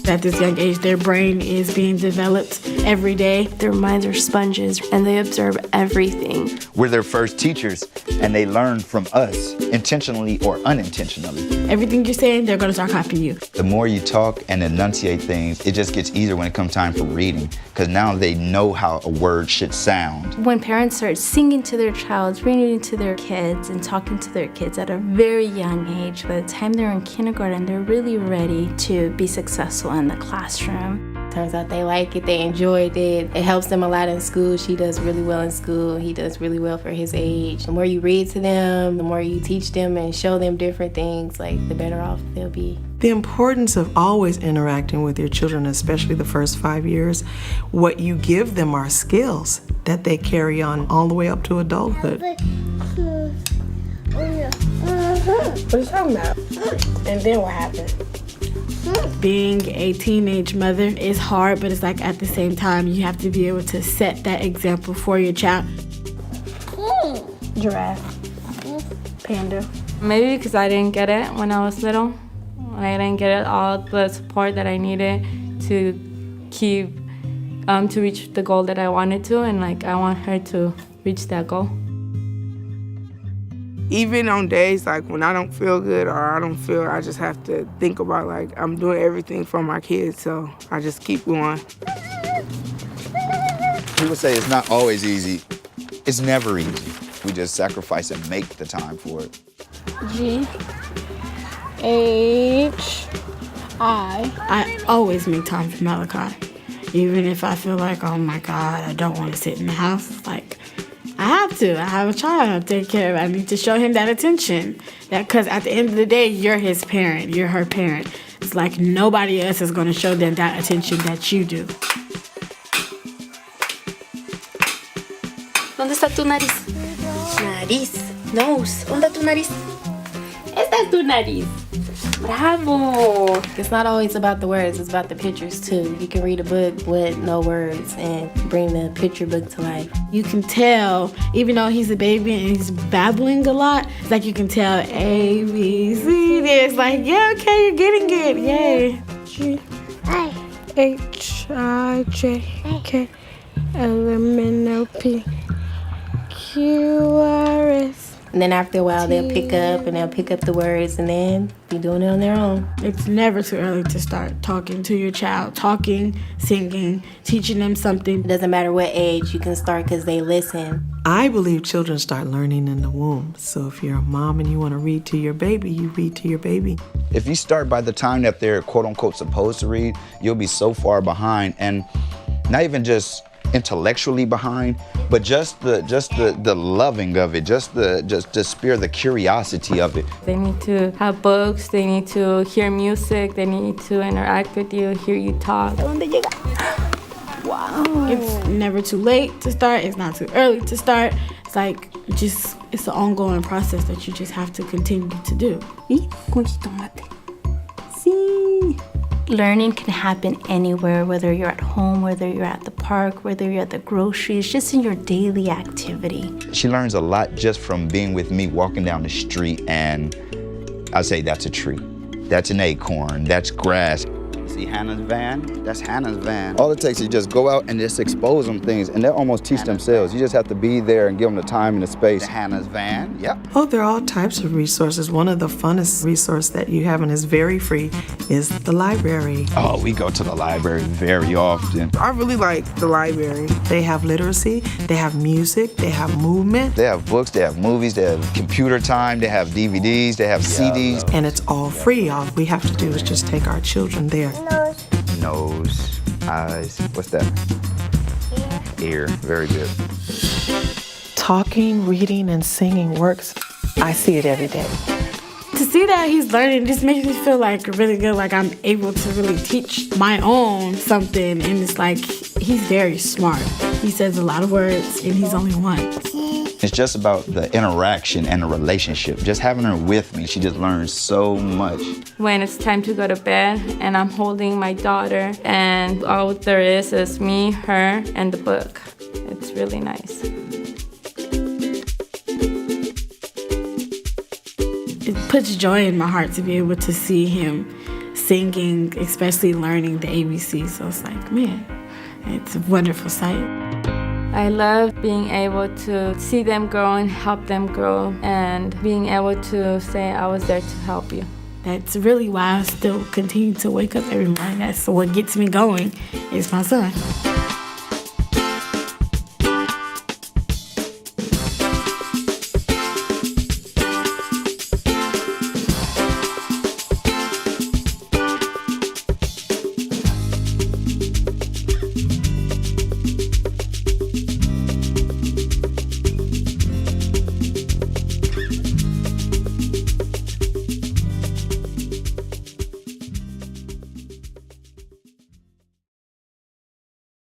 At this young age, their brain is being developed every day. Their minds are sponges, and they observe everything. We're their first teachers, and they learn from us, intentionally or unintentionally. Everything you're saying, they're going to start copying you. The more you talk and enunciate things, it just gets easier when it comes time for reading, because now they know how a word should sound. When parents start singing to their child, reading to their kids, and talking to their kids at a very young age, by the time they're in kindergarten, they're really ready to be successful in the classroom. Turns out they like it, they enjoyed it. It helps them a lot in school. She does really well in school. He does really well for his age. The more you read to them, the more you teach them and show them different things, like the better off they'll be. The importance of always interacting with your children, especially the first 5 years, what you give them are skills that they carry on all the way up to adulthood. What are you talking about? And then what happened? Being a teenage mother is hard, but it's like at the same time, you have to be able to set that example for your child. Giraffe. Panda. Maybe because I didn't get it when I was little. I didn't get all the support that I needed to keep, to reach the goal that I wanted to, and like I want her to reach that goal. Even on days like when I don't feel good or I just have to think about like I'm doing everything for my kids, so I just keep going. People say it's not always easy. It's never easy. We just sacrifice and make the time for it. G-H-I. I always make time for Malachi. Even if I feel like, oh my God, I don't want to sit in the house, like, I have to. I have a child I have to take care of. I need to show him that attention. Because at the end of the day, you're his parent. You're her parent. It's like nobody else is going to show them that attention that you do. ¿Dónde está tu nariz? Nariz. Nose. ¿Dónde está tu nariz? Esta es tu nariz. Bravo. It's not always about the words, it's about the pictures too. You can read a book with no words and bring the picture book to life. You can tell, even though he's a baby and he's babbling a lot, it's like you can tell A, B, C, D. It's like, yeah, okay, you're getting it. Yay. G-H-I-J-K-L-M-N-O-P-Q-R-S. And then after a while, they'll pick up the words and then be doing it on their own. It's never too early to start talking to your child, talking, singing, teaching them something. It doesn't matter what age, you can start because they listen. I believe children start learning in the womb. So if you're a mom and you want to read to your baby, you read to your baby. If you start by the time that they're quote unquote supposed to read, you'll be so far behind, and not even just intellectually behind, but just the loving of it, just the spirit, the curiosity of it. They need to have books, they need to hear music, they need to interact with you, hear you talk. Wow. It's never too late to start, it's not too early to start. It's like, it's an ongoing process that you just have to continue to do. Learning can happen anywhere, whether you're at home, whether you're at the park, whether you're at the groceries, just in your daily activity. She learns a lot just from being with me, walking down the street, and I say that's a tree. That's an acorn, that's grass. See Hannah's van? That's Hannah's van. All it takes is just go out and just expose them things, and they'll almost teach themselves. You just have to be there and give them the time and the space. Hannah's van, yep. Oh, there are all types of resources. One of the funnest resources that you have and is very free is the library. Oh, we go to the library very often. I really like the library. They have literacy, they have music, they have movement. They have books, they have movies, they have computer time, they have DVDs, they have CDs. And it's all free. All we have to do is just take our children there. Nose, eyes, what's that? Ear, very good. Talking, reading, and singing works. I see it every day. To see that he's learning just makes me feel like really good, like I'm able to really teach my own something, and it's like he's very smart. He says a lot of words, and he's only one. It's just about the interaction and the relationship. Just having her with me, she just learns so much. When it's time to go to bed and I'm holding my daughter and all there is me, her, and the book. It's really nice. It puts joy in my heart to be able to see him singing, especially learning the ABC. So it's like, man, it's a wonderful sight. I love being able to see them grow and help them grow, and being able to say I was there to help you. That's really why I still continue to wake up every morning. That's what gets me going, is my son.